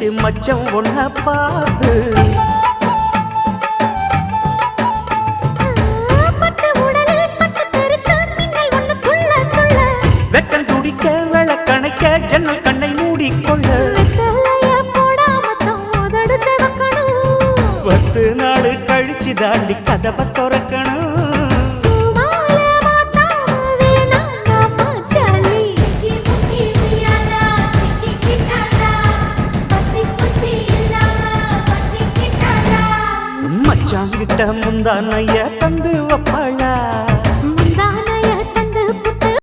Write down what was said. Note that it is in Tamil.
போச்சு மச்சம் ஒன்ன பார்த்து. வெக்கம் துடிக்க விளக்கணைக்க ஜன்னல் கண்ணை மூடிக்கொள்ள 10 நாள் கழிச்சு தாண்டி கதவை திறக்கணும். மச்சாங்கிட்ட முந்தானைய